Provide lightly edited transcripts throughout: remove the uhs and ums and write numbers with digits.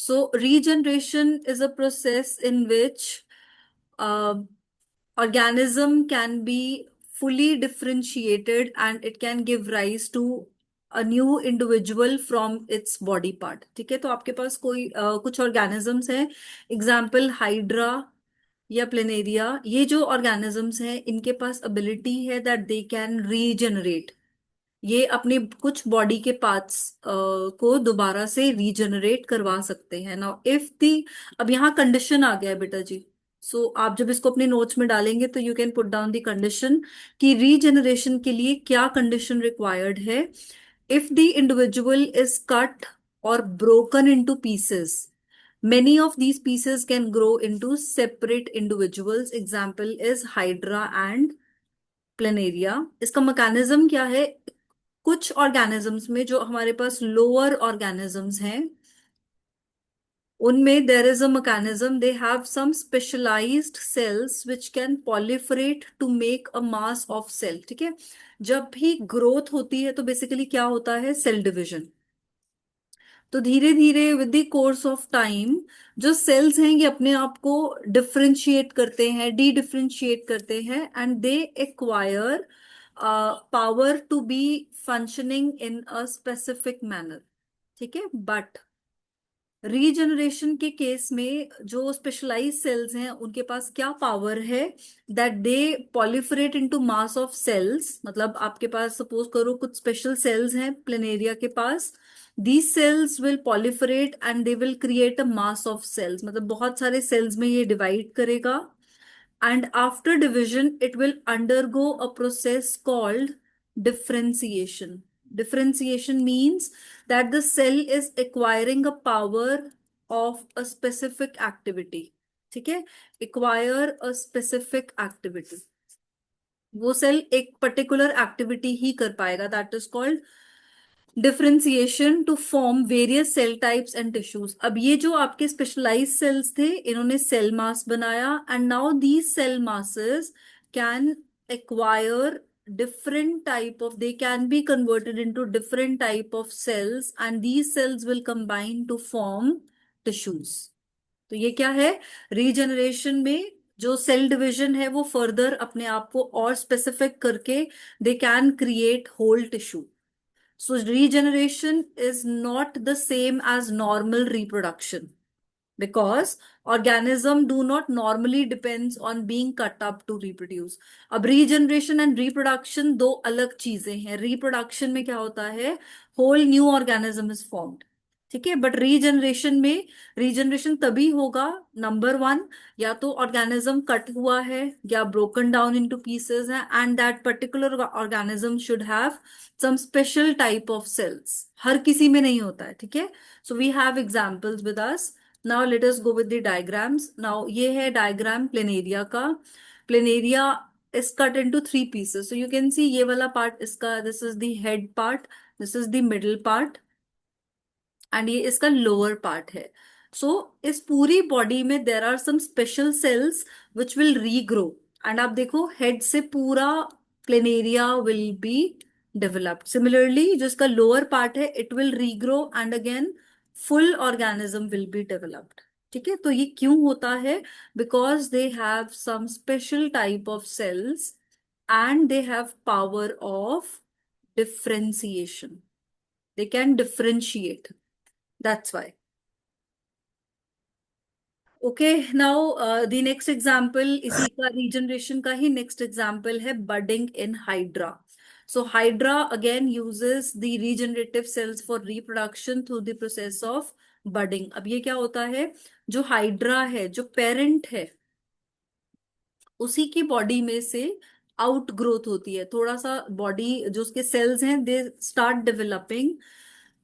So regeneration is a process in which uh, organism can be fully differentiated and it can give rise to a new individual from its body part. ठीक है, तो आपके पास कोई कुछ organisms हैं, example hydra या planaria. ये जो ऑर्गेनिजम्स हैं इनके पास एबिलिटी है दैट दे कैन रीजनरेट। ये अपने कुछ बॉडी के पार्ट्स को दोबारा से रीजनरेट करवा सकते हैं। नाउ इफ दी, अब यहाँ कंडीशन आ गया है बेटा जी। सो आप जब इसको अपने नोट्स में डालेंगे तो you can put down the condition कि रीजनरेशन के लिए क्या कंडीशन रिक्वायर्ड है। If the individual is cut और broken into pieces, many of these pieces can grow into separate individuals. Example is hydra and planaria. इसका mechanism क्या है? कुछ ऑर्गेनिजम्स में जो हमारे पास लोअर ऑर्गेनिजम्स हैं उनमें there is a mechanism, they have some specialised cells which can proliferate to make a mass of cell. ठीक है, जब भी ग्रोथ होती है तो बेसिकली क्या होता है? Cell division. तो धीरे धीरे with the course of time जो सेल्स हैं ये अपने आप को डिफरेंशिएट करते हैं, डी डिफरेंशिएट करते हैं and they acquire power to be functioning in a specific manner. ठीक है, बट रीजनरेशन के केस में जो स्पेशलाइज सेल्स हैं उनके पास क्या पावर है? That they proliferate into mass of cells. मतलब आपके पास सपोज करो कुछ स्पेशल सेल्स हैं प्लेनेरिया के पास, these cells will proliferate and they will create a mass of cells. मतलब बहुत सारे सेल्स में ये डिवाइड करेगा and after division it will undergo a process called differentiation. Differentiation means that the cell is acquiring a power of a specific activity। ठीक है, acquire a specific activity, वो cell एक पर्टिकुलर एक्टिविटी ही कर पाएगा, that is called differentiation to form various cell types and tissues. अब ये जो आपके स्पेशलाइज सेल्स थे इन्होंने सेल मास बनाया and now these cell masses can acquire different type of, they can be converted into different type of cells and these cells will combine to form tissues। तो ये क्या है? Regeneration में जो cell division है वो further अपने आप को और स्पेसिफिक करके they can create whole tissue. So regeneration is not the same as normal reproduction because organism do not normally depends on being cut up to reproduce। अब regeneration and reproduction दो अलग चीजें हैं। reproduction में क्या होता है? whole new organism is formed। ठीक है, बट रीजनरेशन में रीजनरेशन तभी होगा, नंबर वन, या तो ऑर्गेनिज्म कट हुआ है या ब्रोकन डाउन इनटू पीसेस है and that particular organism should have some special type of cells. हर किसी में नहीं होता है। ठीक है, so we have examples with us. Now let us go with the diagrams. Now ये है डायग्राम प्लेनेरिया का। Planaria is cut into three pieces, so you can see ये वाला पार्ट इसका, this is the head part, this is the middle part and ये इसका lower part है। सो इस पूरी बॉडी में there are some special cells which will regrow and आप देखो हेड से पूरा planaria will be developed. Similarly जो इसका लोअर पार्ट है it will regrow and again full organism will be developed. ठीक है, तो ये क्यों होता है? Because they have some special type of cells and they have power of differentiation, they can differentiate, that's why। Okay, now the next example इसी का regeneration का ही नेक्स्ट एग्जाम्पल है budding in hydra. So hydra again uses the regenerative cells for reproduction through the process of budding. अब ये क्या होता है? जो हाइड्रा है, जो पेरेंट है, उसी की बॉडी में से आउट ग्रोथ होती है। थोड़ा सा बॉडी जो उसके सेल्स हैं दे स्टार्ट डेवलपिंग,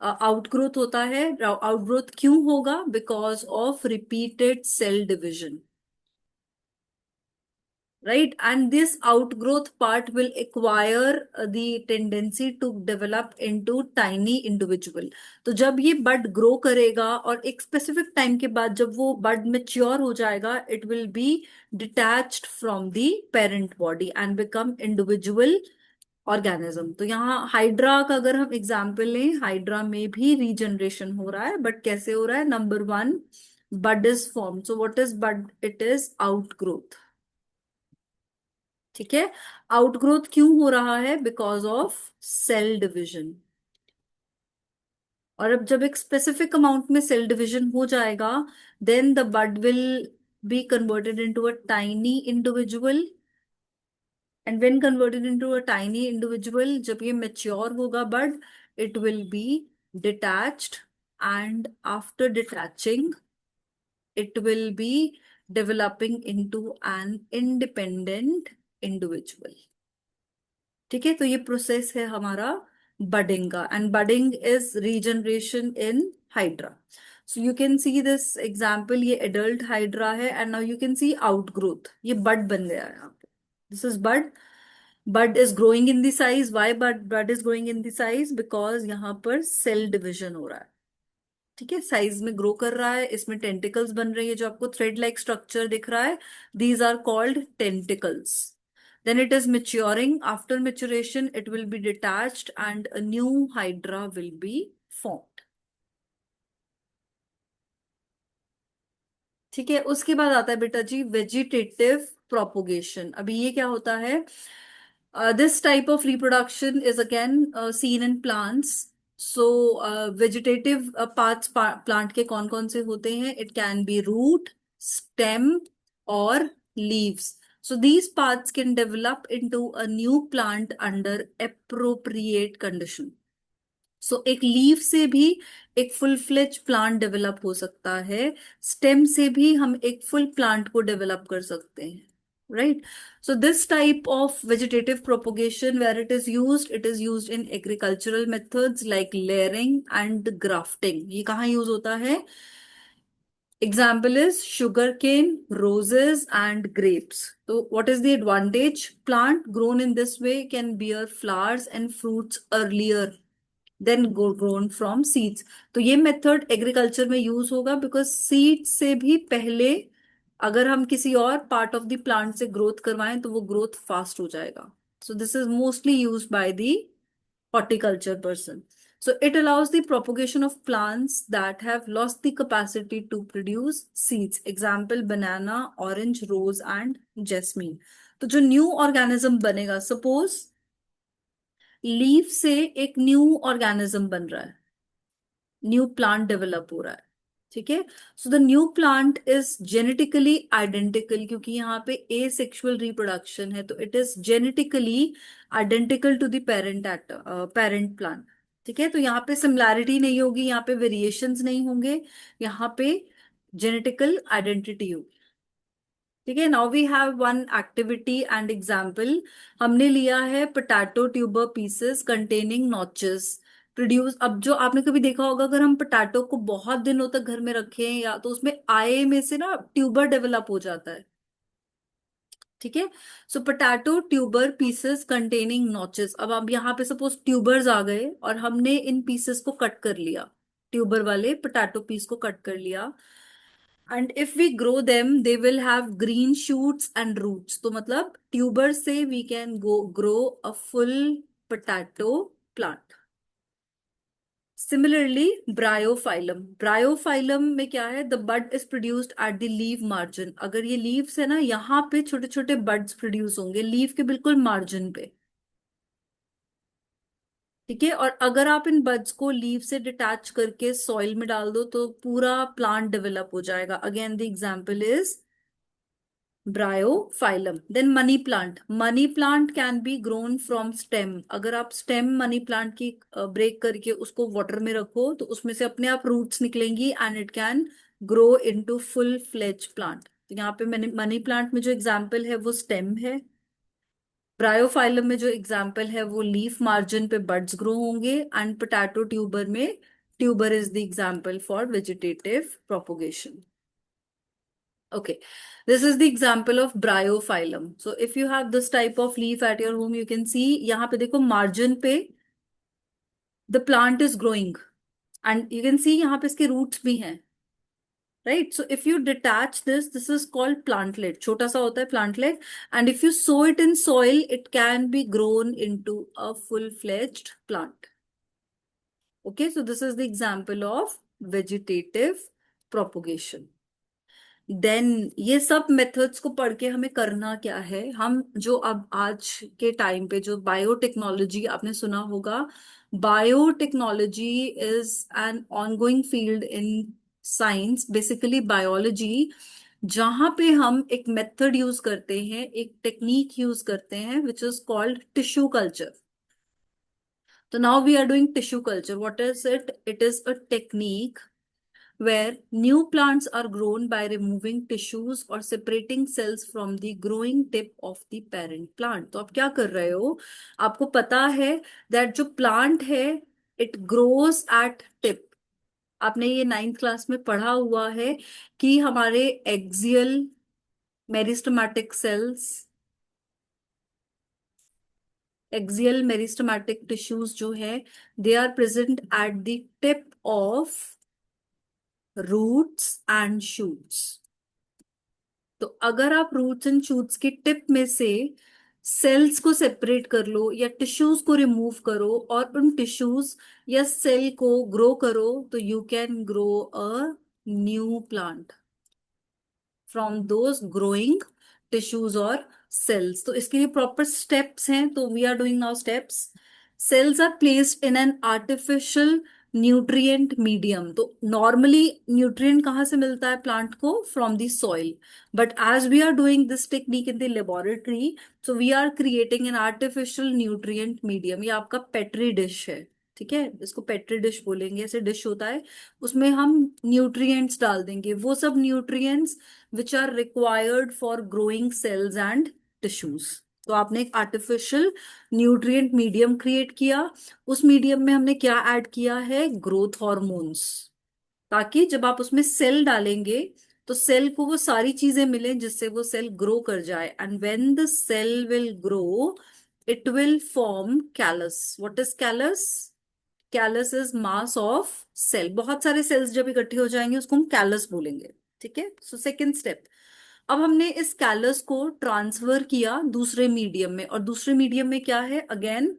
आउटग्रोथ होता है। आउटग्रोथ क्यों होगा? Because of repeated cell division, right? And this outgrowth part will acquire the tendency to develop into tiny individual. तो जब ये बड ग्रो करेगा और एक स्पेसिफिक टाइम के बाद जब वो बड मेच्योर हो जाएगा it will be detached from the parent body and become individual organism. तो यहाँ हाइड्रा का अगर हम एग्जाम्पल लें, हाइड्रा में भी रीजनरेशन हो रहा है, बट कैसे हो रहा है? Number one, bud is form. So what is bud? It is outgrowth. ठीक है, आउटग्रोथ क्यों हो रहा है? Because of cell division. और अब जब एक स्पेसिफिक अमाउंट में सेल डिविजन हो जाएगा, then the bud will be converted into a tiny individual. And when converted into a tiny individual, जब ये मेच्योर होगा bud, it will be detached, and after detaching it will be developing into an independent individual। ठीक है, तो ये process है हमारा budding का, and budding is regeneration in hydra. So you can see this example, ये adult hydra है, and now you can see outgrowth, ये बड बन गया है यहाँ पे। This is bud. Bud is growing in the size. Why bud is growing in the size? Because यहाँ पर सेल डिविजन हो रहा है। ठीक है, साइज में ग्रो कर रहा है, इसमें टेंटिकल्स बन रही है, जो आपको थ्रेड लाइक स्ट्रक्चर दिख रहा है, these are called tentacles. Then it is maturing. After maturation it will be detached and a new hydra will be formed। ठीक है, उसके बाद आता है बेटा जी वेजिटेटिव प्रोपोगेशन। अभी ये क्या होता है? This type of reproduction is again seen in plants. So vegetative parts plant के कौन कौन से होते हैं? It can be root, stem और leaves. So these parts can develop into a new plant under appropriate condition। सो एक leaf से भी एक फुल फ्लेज प्लांट डेवलप हो सकता है, स्टेम से भी हम एक फुल प्लांट को डेवलप कर सकते हैं, right? So this type of vegetative propagation where it is used in agricultural methods like layering and grafting. ये कहाँ यूज होता है? Example is sugarcane, roses, and grapes. So, what is the advantage? Plant grown in this way can bear flowers and fruits earlier than grown from seeds। तो ये method agriculture में use होगा because seed से भी पहले अगर हम किसी और पार्ट ऑफ द प्लांट से ग्रोथ करवाएं तो वो ग्रोथ फास्ट हो जाएगा। सो this is mostly use by the horticulture person। So it allows the propagation of plants that have lost the capacity to produce seeds। Example banana, orange, rose and jasmine। तो जो new organism बनेगा, suppose leaf से एक new organism बन रहा है, new plant develop हो रहा है। ठीक है, so the new plant is genetically identical, क्योंकि यहाँ पे ए सेक्शुअल रिप्रोडक्शन है, तो it is genetically identical to the parent plant. ठीक है, तो यहाँ पे सिमिलैरिटी नहीं होगी, यहाँ पे वेरिएशंस नहीं होंगे, यहाँ पे जेनेटिकल आइडेंटिटी होगी। ठीक है, now we have one activity and example. हमने लिया है potato tuber pieces containing notches produce. अब जो आपने कभी देखा होगा, अगर हम पोटैटो को बहुत दिनों तक घर में रखें या तो उसमें आए में से ना ट्यूबर डेवलप हो जाता है। ठीक है, so potato tuber pieces containing notches. अब आप यहाँ पे सपोज ट्यूबर्स आ गए और हमने इन पीसेस को कट कर लिया, ट्यूबर वाले पोटैटो पीस को कट कर लिया, and if we grow them they will have green shoots and roots. तो मतलब ट्यूबर से we can grow a full potato plant. Similarly bryophyllum, bryophyllum में क्या है? The bud is produced at the leaf margin. अगर ये leaves है ना, यहाँ पे छोटे छोटे बड्स प्रोड्यूस होंगे लीव के बिल्कुल मार्जिन पे। ठीक है, और अगर आप इन बड्स को लीव से डिटैच करके सॉइल में डाल दो तो पूरा प्लांट डेवलप हो जाएगा। Again the example is bryophyllum. Then money plant, money plant can be grown from stem. अगर आप स्टेम मनी प्लांट की ब्रेक करके उसको वाटर में रखो तो उसमें से अपने आप रूट्स निकलेंगी and it can grow into full fledge plant. तो यहाँ पे मैंने मनी प्लांट में जो एग्जाम्पल है वो स्टेम है, ब्रायोफाइलम में जो एग्जाम्पल है वो लीफ मार्जिन पे बड्स ग्रो होंगे, एंड पोटैटो ट्यूबर में tuber is the example for vegetative propagation. Okay, this is the example of bryophyllum। So if you have this type of leaf at your home, you can see यहाँ पे देखो margin पे the plant is growing and you can see यहाँ पे इसके roots भी हैं। Right. So if you detach this is called plantlet, छोटा सा होता है plantlet. And if you sow it in soil it can be grown into a full fledged plant. Okay, so this is the example of vegetative propagation. Then ये सब methods को पढ़ के हमें करना क्या है, हम जो अब आज के टाइम पे जो बायोटेक्नोलॉजी आपने सुना होगा, biotechnology is an ongoing field in science, basically biology, जहां पे हम एक मेथड यूज करते हैं, एक टेक्निक यूज करते हैं which is called tissue culture. तो now we are doing tissue culture. What is it? It is a technique where new plants are grown by removing tissues or separating cells from the growing tip of the parent plant. तो आप क्या कर रहे हो? आपको पता है that जो plant है it grows at tip. आपने ये 9th क्लास में पढ़ा हुआ है कि हमारे axial meristematic cells, axial meristematic tissues जो है they are present at the tip of roots and shoots. तो अगर आप रूट्स एंड शूट्स की टिप में से सेल्स को सेपरेट कर लो या टिश्यूज को रिमूव करो और उन टिश्यूज या सेल को ग्रो करो, तो you can grow a new plant from those growing tissues और सेल्स. तो इसके लिए प्रॉपर स्टेप्स हैं, तो we are doing now steps. Cells are placed in an artificial nutrient medium. तो नॉर्मली न्यूट्रिएंट कहाँ से मिलता है प्लांट को? From the soil. But as we are doing this technique in the laboratory, so we are creating an artificial nutrient medium. ये आपका petri dish है, ठीक है, इसको पेट्री डिश बोलेंगे. ऐसे डिश होता है, उसमें हम न्यूट्रिएंट्स डाल देंगे, वो सब nutrients which are required for growing cells and tissues. तो आपने एक आर्टिफिशियल न्यूट्रिएंट मीडियम क्रिएट किया. उस मीडियम में हमने क्या ऐड किया है? ग्रोथ हॉर्मोन्स, ताकि जब आप उसमें सेल डालेंगे तो सेल को वो सारी चीजें मिले जिससे वो सेल ग्रो कर जाए. And when the cell will grow it will form callus. What is callus? Callus is mass of cell. बहुत सारे सेल्स जब इकट्ठे हो जाएंगे उसको हम कैलस बोलेंगे, ठीक है. सो सेकेंड स्टेप, अब हमने इस कैलस को ट्रांसफर किया दूसरे मीडियम में, और दूसरे मीडियम में क्या है? Again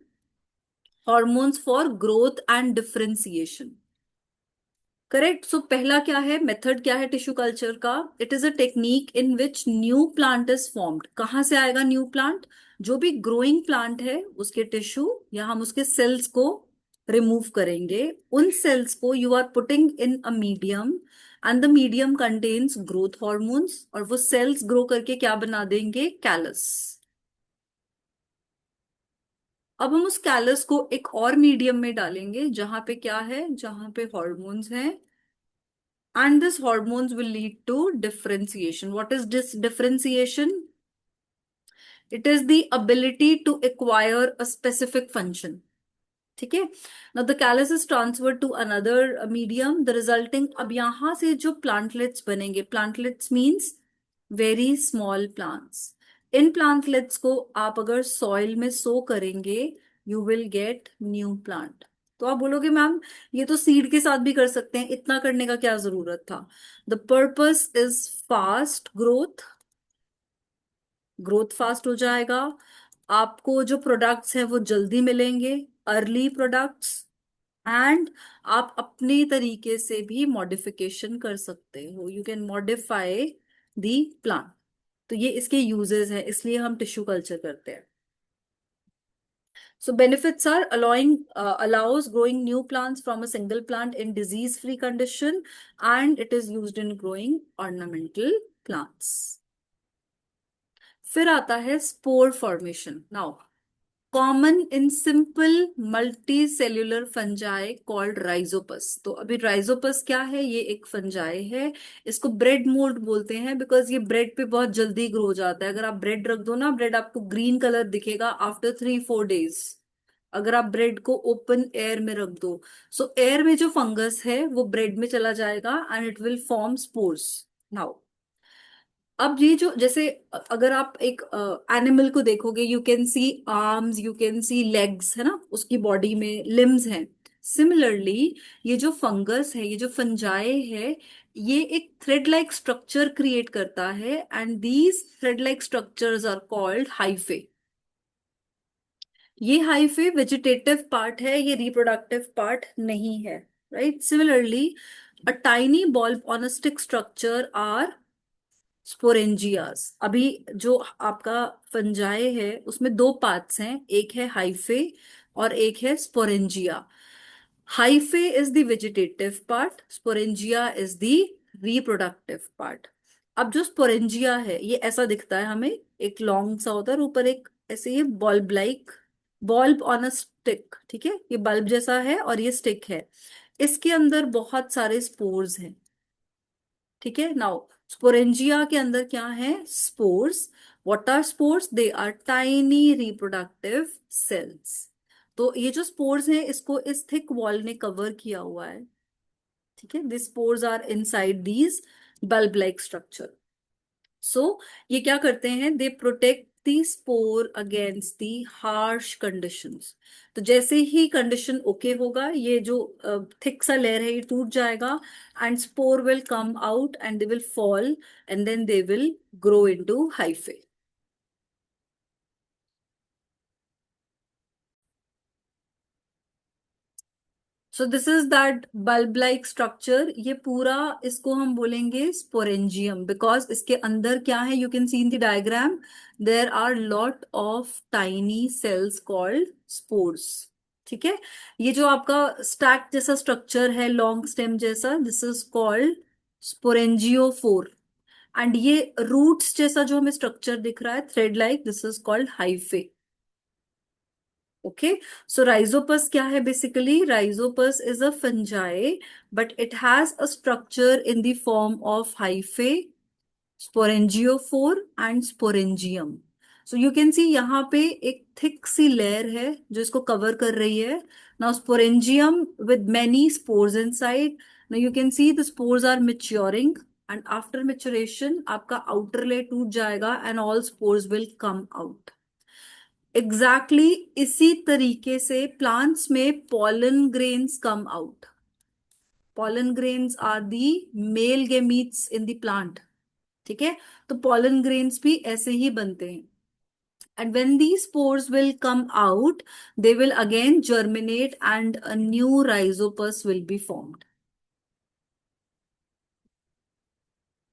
hormones for growth and differentiation. Correct. So पहला क्या है, मेथड क्या है टिश्यू कल्चर का? It is a technique in which new plant is formed. कहां से आएगा न्यू प्लांट? जो भी ग्रोइंग प्लांट है उसके टिश्यू या हम उसके सेल्स को रिमूव करेंगे. उन सेल्स को you are putting in a medium and the medium contains growth hormones, और वो सेल्स ग्रो करके क्या बना देंगे? कैलस. अब हम उस कैलस को एक और मीडियम में डालेंगे जहां पे क्या है? जहां पे हॉर्मोन्स हैं. And this hormones will lead to differentiation. What is this differentiation? It is the ability to acquire a specific function. ठीक है. Now the callus is transferred to another medium. The resulting, अब यहां से जो plantlets बनेंगे, plantlets means very small plants. इन plantlets को आप अगर soil में sow करेंगे, you will get new plant. तो आप बोलोगे मैम ये तो सीड के साथ भी कर सकते हैं, इतना करने का क्या जरूरत था? The purpose is fast growth. Growth fast हो जाएगा, आपको जो प्रोडक्ट्स हैं वो जल्दी मिलेंगे, अर्ली प्रोडक्ट्स. एंड आप अपने तरीके से भी मॉडिफिकेशन कर सकते हो. You can modify the plant. तो ये इसके यूजेस हैं, इसलिए हम टिश्यू कल्चर करते हैं. So benefits are allows growing new plants from a single plant in disease-free condition, and it is used in growing ornamental plants. फिर आता है spore formation. Now, common in simple multicellular fungi called rhizopus. तो अभी rhizopus क्या है? ये एक fungi है. इसको ब्रेड मोल्ड बोलते हैं बिकॉज ये ब्रेड पे बहुत जल्दी ग्रो हो जाता है. अगर आप ब्रेड रख दो ना, ब्रेड आपको ग्रीन कलर दिखेगा आफ्टर 3-4 days. अगर आप ब्रेड को ओपन एयर में रख दो, सो एयर में जो फंगस है वो ब्रेड में चला जाएगा and it will form spores. Now अब ये जो, जैसे अगर आप एक एनिमल को देखोगे, you can C arms, you can C legs, है ना, उसकी बॉडी में लिम्स हैं. सिमिलरली ये जो फंगस है, ये जो फंजाई है, ये एक थ्रेड लाइक स्ट्रक्चर क्रिएट करता है and these thread like structures are called hyphae. ये हाइफे वेजिटेटिव पार्ट है, ये रिप्रोडक्टिव पार्ट नहीं है, right. Similarly a tiny ball on a stick structure are sporangias. अभी जो आपका फंजाई है उसमें दो पार्ट्स हैं, एक है हाइफे और एक है sporangia. Hyphae is the vegetative part, sporangia is the reproductive part. अब जो स्पोरेंजिया है ये ऐसा दिखता है हमें, एक लॉन्ग सा होता है और ऊपर एक ऐसे ये bulb like, bulb on a stick, ठीक है, ये बल्ब जैसा है और ये स्टिक है, इसके अंदर बहुत सारे स्पोर्स हैं, ठीक है। नाउ स्पोरेंजिया के अंदर क्या है, spores. What are spores, they are tiny reproductive cells. तो ये जो स्पोर्स हैं इसको इस थिक वॉल ने कवर किया हुआ है, ठीक है। This spores are inside these bulb like structure. So ये क्या करते हैं, they protect the spore against the harsh conditions. तो जैसे ही कंडीशन ओके होगा, ये जो थिक सा लेयर है ये टूट जाएगा and spore will come out and they will fall and then they will grow into hyphae. So this is that bulb like structure, ये पूरा इसको हम बोलेंगे स्पोरेंजियम, बिकॉज इसके अंदर क्या है, you can see in the diagram there are lot of tiny cells called spores, ठीक है। ये जो आपका स्टैक जैसा स्ट्रक्चर है, लॉन्ग स्टेम जैसा, this is called sporangiophore. And ये रूट्स जैसा जो हमें स्ट्रक्चर दिख रहा है thread like, this is called hyphae. Okay, so rhizopus क्या है, basically rhizopus is a fungi but it has a structure in the form of hyphae, sporangiophore and sporangium. So you can सी यहाँ पे एक thick सी layer है जो इसको cover कर रही है। Now sporangium with many spores inside, now you can see the spores are maturing and after maturation आपका आउटर लेयर टूट जाएगा and all spores will come out. Exactly इसी तरीके से प्लांट्स में pollen grains come out. Pollen grains are the male gametes in the plant, ठीक है। तो पॉलन ग्रेन्स भी ऐसे ही बनते हैं and when these spores will come out, they will again germinate and a new rhizopus will be formed,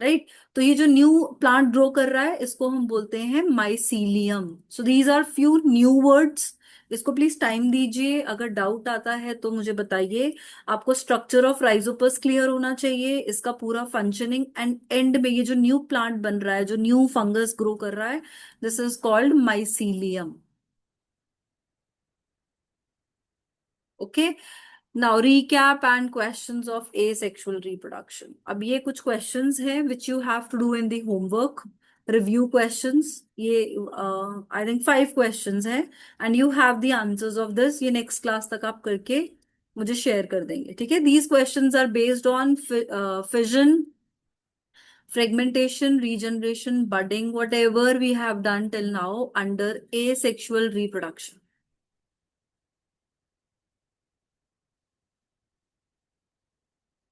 right. तो ये जो न्यू प्लांट ग्रो कर रहा है इसको हम बोलते हैं mycelium. So these are few new words, इसको प्लीज टाइम दीजिए, अगर डाउट आता है तो मुझे बताइए। आपको स्ट्रक्चर ऑफ राइजोपस क्लियर होना चाहिए, इसका पूरा फंक्शनिंग एंड एंड में ये जो न्यू प्लांट बन रहा है, जो न्यू फंगस ग्रो कर रहा है, this is called mycelium. Okay, now recap and questions of asexual reproduction। अब ये कुछ questions हैं which you have to do in the homework, review questions। ये I think 5 questions हैं and you have the answers of this। ये next class तक आप करके मुझे share कर देंगे, ठीक है। These questions are based on fission, fragmentation, regeneration, budding, whatever we have done till now under asexual reproduction।